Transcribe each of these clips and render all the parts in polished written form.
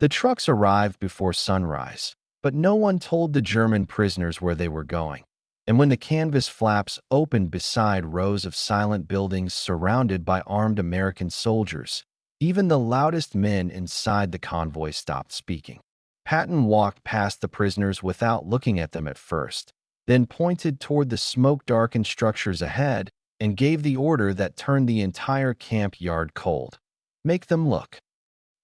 The trucks arrived before sunrise, but no one told the German prisoners where they were going. And when the canvas flaps opened beside rows of silent buildings surrounded by armed American soldiers, even the loudest men inside the convoy stopped speaking. Patton walked past the prisoners without looking at them at first, then pointed toward the smoke-darkened structures ahead and gave the order that turned the entire camp yard cold. Make them look.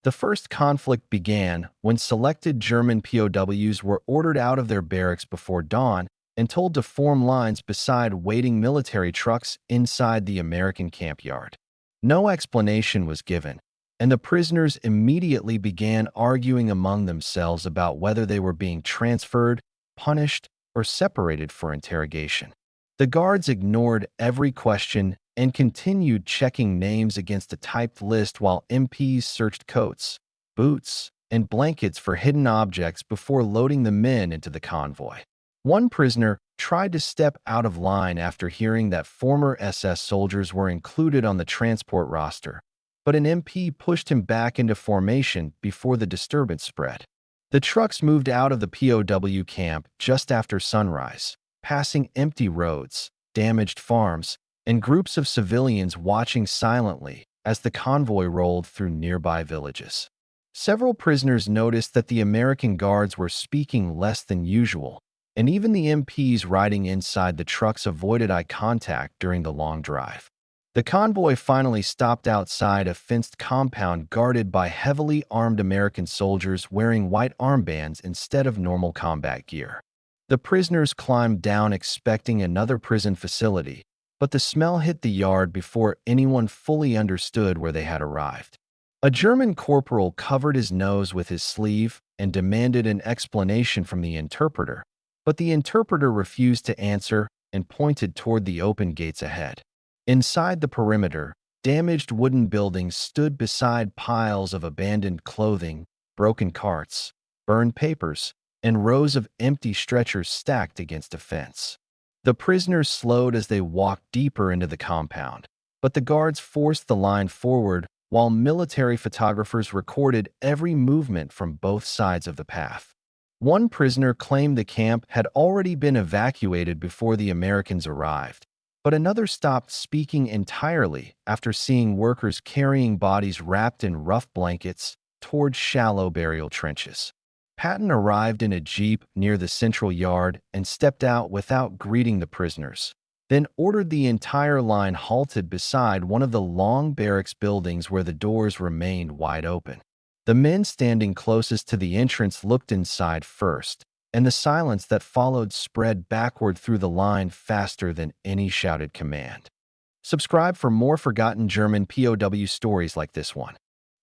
The first conflict began when selected German POWs were ordered out of their barracks before dawn and told to form lines beside waiting military trucks inside the American camp yard. No explanation was given, and the prisoners immediately began arguing among themselves about whether they were being transferred, punished, or separated for interrogation. The guards ignored every question and continued checking names against a typed list while MPs searched coats, boots, and blankets for hidden objects before loading the men into the convoy. One prisoner tried to step out of line after hearing that former SS soldiers were included on the transport roster, but an MP pushed him back into formation before the disturbance spread. The trucks moved out of the POW camp just after sunrise, passing empty roads, damaged farms, and groups of civilians watching silently as the convoy rolled through nearby villages. Several prisoners noticed that the American guards were speaking less than usual, and even the MPs riding inside the trucks avoided eye contact during the long drive. The convoy finally stopped outside a fenced compound guarded by heavily armed American soldiers wearing white armbands instead of normal combat gear. The prisoners climbed down expecting another prison facility, but the smell hit the yard before anyone fully understood where they had arrived. A German corporal covered his nose with his sleeve and demanded an explanation from the interpreter, but the interpreter refused to answer and pointed toward the open gates ahead. Inside the perimeter, damaged wooden buildings stood beside piles of abandoned clothing, broken carts, burned papers, and rows of empty stretchers stacked against a fence. The prisoners slowed as they walked deeper into the compound, but the guards forced the line forward while military photographers recorded every movement from both sides of the path. One prisoner claimed the camp had already been evacuated before the Americans arrived, but another stopped speaking entirely after seeing workers carrying bodies wrapped in rough blankets toward shallow burial trenches. Patton arrived in a jeep near the central yard and stepped out without greeting the prisoners, then ordered the entire line halted beside one of the long barracks buildings where the doors remained wide open. The men standing closest to the entrance looked inside first, and the silence that followed spread backward through the line faster than any shouted command. Subscribe for more forgotten German POW stories like this one.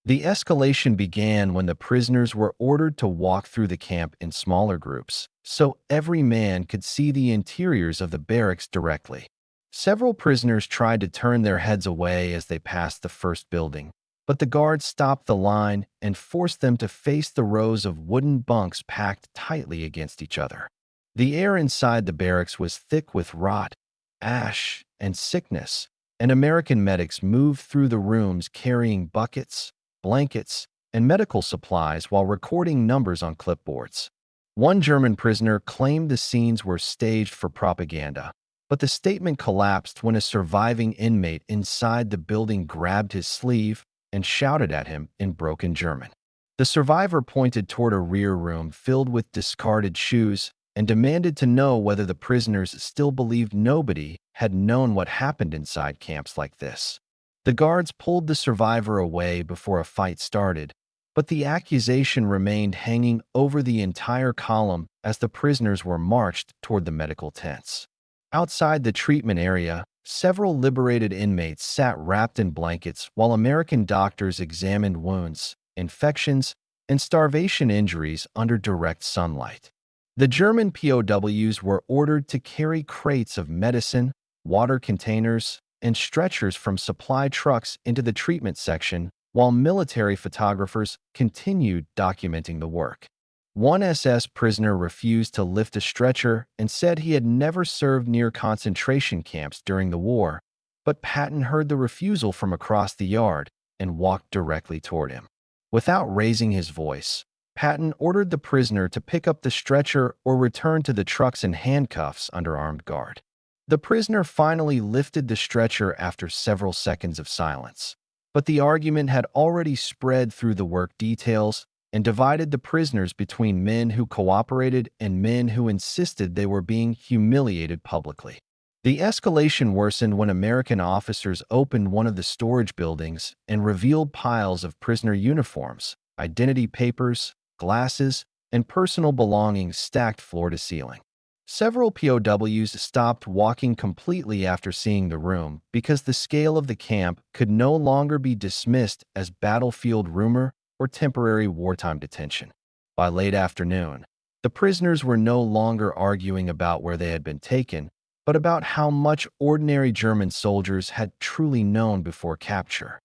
The escalation began when the prisoners were ordered to walk through the camp in smaller groups, so every man could see the interiors of the barracks directly. Several prisoners tried to turn their heads away as they passed the first building, but the guards stopped the line and forced them to face the rows of wooden bunks packed tightly against each other. The air inside the barracks was thick with rot, ash, and sickness, and American medics moved through the rooms carrying buckets, blankets, and medical supplies while recording numbers on clipboards. One German prisoner claimed the scenes were staged for propaganda, but the statement collapsed when a surviving inmate inside the building grabbed his sleeve and shouted at him in broken German. The survivor pointed toward a rear room filled with discarded shoes and demanded to know whether the prisoners still believed nobody had known what happened inside camps like this. The guards pulled the survivor away before a fight started, but the accusation remained hanging over the entire column as the prisoners were marched toward the medical tents. Outside the treatment area, several liberated inmates sat wrapped in blankets while American doctors examined wounds, infections, and starvation injuries under direct sunlight. The German POWs were ordered to carry crates of medicine, water containers, and stretchers from supply trucks into the treatment section, while military photographers continued documenting the work. One SS prisoner refused to lift a stretcher and said he had never served near concentration camps during the war, but Patton heard the refusal from across the yard and walked directly toward him. Without raising his voice, Patton ordered the prisoner to pick up the stretcher or return to the trucks in handcuffs under armed guard. The prisoner finally lifted the stretcher after several seconds of silence, but the argument had already spread through the work details and divided the prisoners between men who cooperated and men who insisted they were being humiliated publicly. The escalation worsened when American officers opened one of the storage buildings and revealed piles of prisoner uniforms, identity papers, glasses, and personal belongings stacked floor to ceiling. Several POWs stopped walking completely after seeing the room because the scale of the camp could no longer be dismissed as battlefield rumor or temporary wartime detention. By late afternoon, the prisoners were no longer arguing about where they had been taken, but about how much ordinary German soldiers had truly known before capture.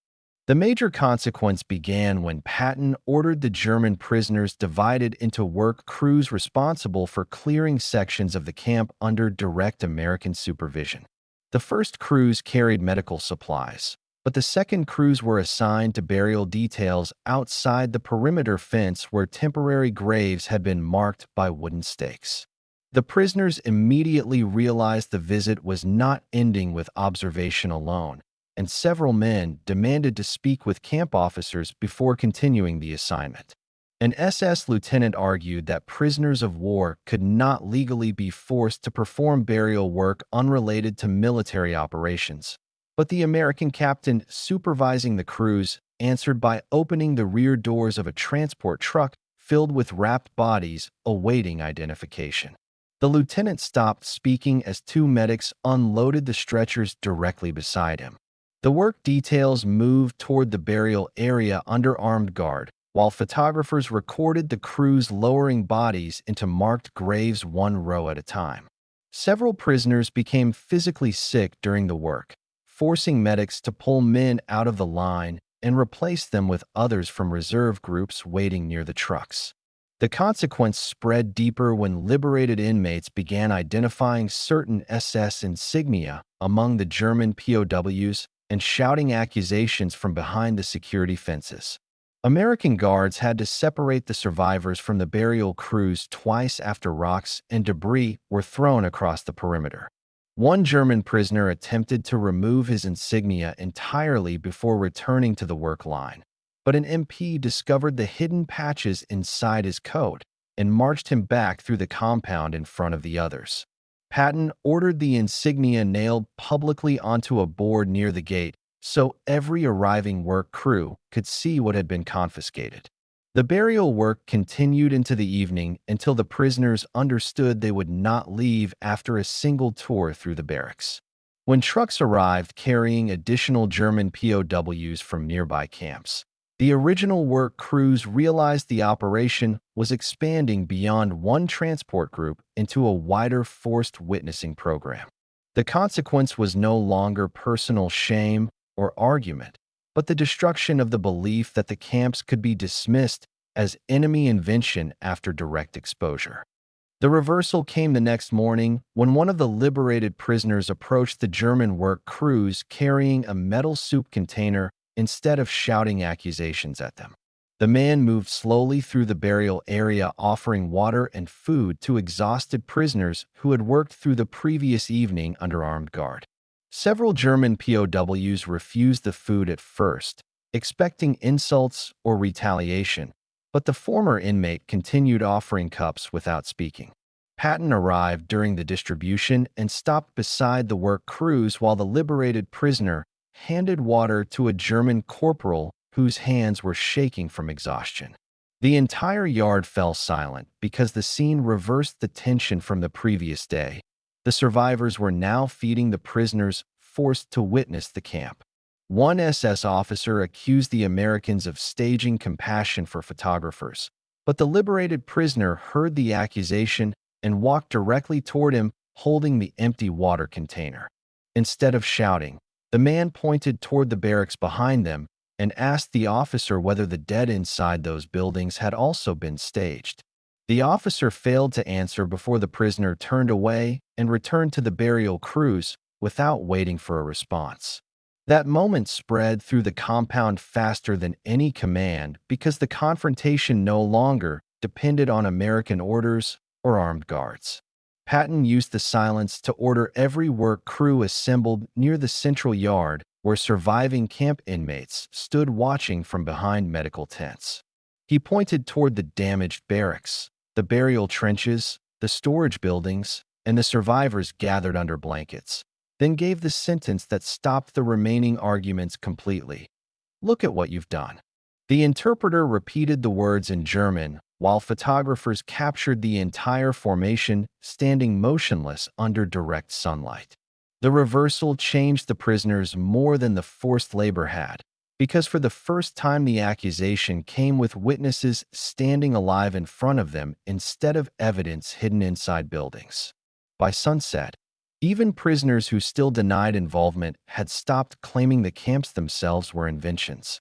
The major consequence began when Patton ordered the German prisoners divided into work crews responsible for clearing sections of the camp under direct American supervision. The first crews carried medical supplies, but the second crews were assigned to burial details outside the perimeter fence where temporary graves had been marked by wooden stakes. The prisoners immediately realized the visit was not ending with observation alone, and several men demanded to speak with camp officers before continuing the assignment. An SS lieutenant argued that prisoners of war could not legally be forced to perform burial work unrelated to military operations, but the American captain supervising the crews answered by opening the rear doors of a transport truck filled with wrapped bodies awaiting identification. The lieutenant stopped speaking as two medics unloaded the stretchers directly beside him. The work details moved toward the burial area under armed guard, while photographers recorded the crews lowering bodies into marked graves one row at a time. Several prisoners became physically sick during the work, forcing medics to pull men out of the line and replace them with others from reserve groups waiting near the trucks. The consequence spread deeper when liberated inmates began identifying certain SS insignia among the German POWs and shouting accusations from behind the security fences. American guards had to separate the survivors from the burial crews twice after rocks and debris were thrown across the perimeter. One German prisoner attempted to remove his insignia entirely before returning to the work line, but an MP discovered the hidden patches inside his coat and marched him back through the compound in front of the others. Patton ordered the insignia nailed publicly onto a board near the gate so every arriving work crew could see what had been confiscated. The burial work continued into the evening until the prisoners understood they would not leave after a single tour through the barracks. When trucks arrived carrying additional German POWs from nearby camps, the original work crews realized the operation was expanding beyond one transport group into a wider forced witnessing program. The consequence was no longer personal shame or argument, but the destruction of the belief that the camps could be dismissed as enemy invention after direct exposure. The reversal came the next morning when one of the liberated prisoners approached the German work crews carrying a metal soup container instead of shouting accusations at them. The man moved slowly through the burial area offering water and food to exhausted prisoners who had worked through the previous evening under armed guard. Several German POWs refused the food at first, expecting insults or retaliation, but the former inmate continued offering cups without speaking. Patton arrived during the distribution and stopped beside the work crews while the liberated prisoner handed water to a German corporal whose hands were shaking from exhaustion. The entire yard fell silent because the scene reversed the tension from the previous day. The survivors were now feeding the prisoners forced to witness the camp. One SS officer accused the Americans of staging compassion for photographers, but the liberated prisoner heard the accusation and walked directly toward him holding the empty water container. Instead of shouting, the man pointed toward the barracks behind them and asked the officer whether the dead inside those buildings had also been staged. The officer failed to answer before the prisoner turned away and returned to the burial crews without waiting for a response. That moment spread through the compound faster than any command because the confrontation no longer depended on American orders or armed guards. Patton used the silence to order every work crew assembled near the central yard where surviving camp inmates stood watching from behind medical tents. He pointed toward the damaged barracks, the burial trenches, the storage buildings, and the survivors gathered under blankets, then gave the sentence that stopped the remaining arguments completely. "Look at what you've done." The interpreter repeated the words in German, while photographers captured the entire formation standing motionless under direct sunlight. The reversal changed the prisoners more than the forced labor had, because for the first time the accusation came with witnesses standing alive in front of them instead of evidence hidden inside buildings. By sunset, even prisoners who still denied involvement had stopped claiming the camps themselves were inventions.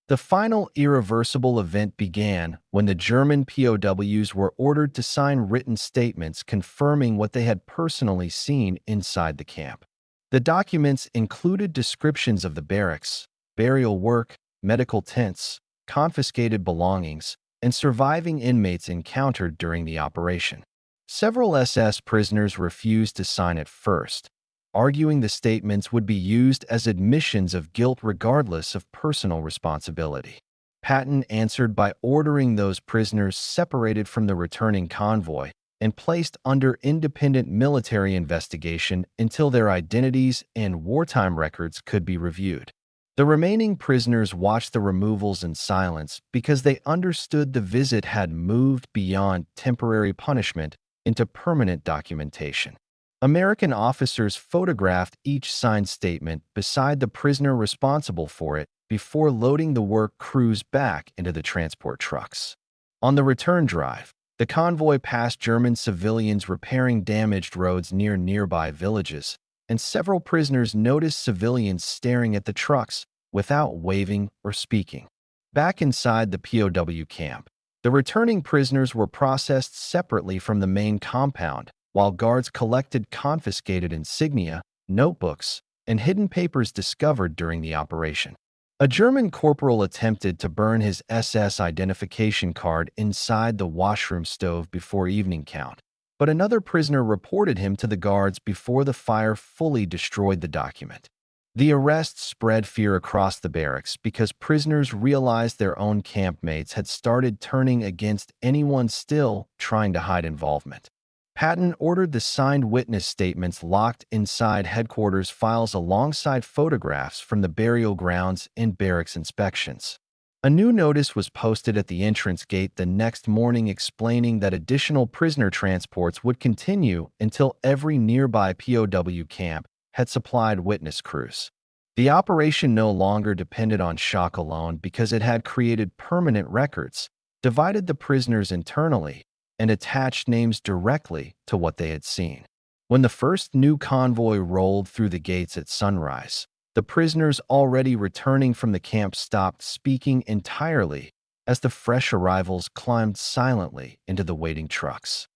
The final irreversible event began when the German POWs were ordered to sign written statements confirming what they had personally seen inside the camp. The documents included descriptions of the barracks, burial work, medical tents, confiscated belongings, and surviving inmates encountered during the operation. Several SS prisoners refused to sign at first, arguing the statements would be used as admissions of guilt regardless of personal responsibility. Patton answered by ordering those prisoners separated from the returning convoy and placed under independent military investigation until their identities and wartime records could be reviewed. The remaining prisoners watched the removals in silence because they understood the visit had moved beyond temporary punishment into permanent documentation. American officers photographed each signed statement beside the prisoner responsible for it before loading the work crews back into the transport trucks. On the return drive, the convoy passed German civilians repairing damaged roads near nearby villages, and several prisoners noticed civilians staring at the trucks without waving or speaking. Back inside the POW camp, the returning prisoners were processed separately from the main compound, while guards collected confiscated insignia, notebooks, and hidden papers discovered during the operation. A German corporal attempted to burn his SS identification card inside the washroom stove before evening count, but another prisoner reported him to the guards before the fire fully destroyed the document. The arrest spread fear across the barracks because prisoners realized their own campmates had started turning against anyone still trying to hide involvement. Patton ordered the signed witness statements locked inside headquarters files alongside photographs from the burial grounds and barracks inspections. A new notice was posted at the entrance gate the next morning explaining that additional prisoner transports would continue until every nearby POW camp had supplied witness crews. The operation no longer depended on shock alone because it had created permanent records, divided the prisoners internally, and attached names directly to what they had seen. When the first new convoy rolled through the gates at sunrise, the prisoners already returning from the camp stopped speaking entirely as the fresh arrivals climbed silently into the waiting trucks.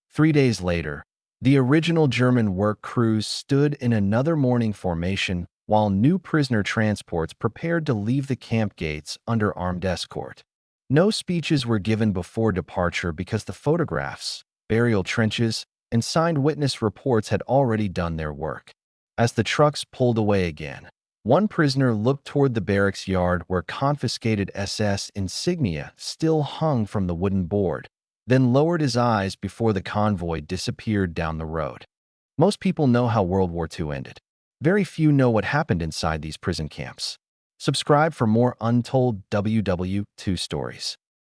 3 days later, the original German work crews stood in another morning formation while new prisoner transports prepared to leave the camp gates under armed escort. No speeches were given before departure because the photographs, burial trenches, and signed witness reports had already done their work. As the trucks pulled away again, one prisoner looked toward the barracks yard where confiscated SS insignia still hung from the wooden board, then lowered his eyes before the convoy disappeared down the road. Most people know how World War II ended. Very few know what happened inside these prison camps. Subscribe for more untold WWII stories.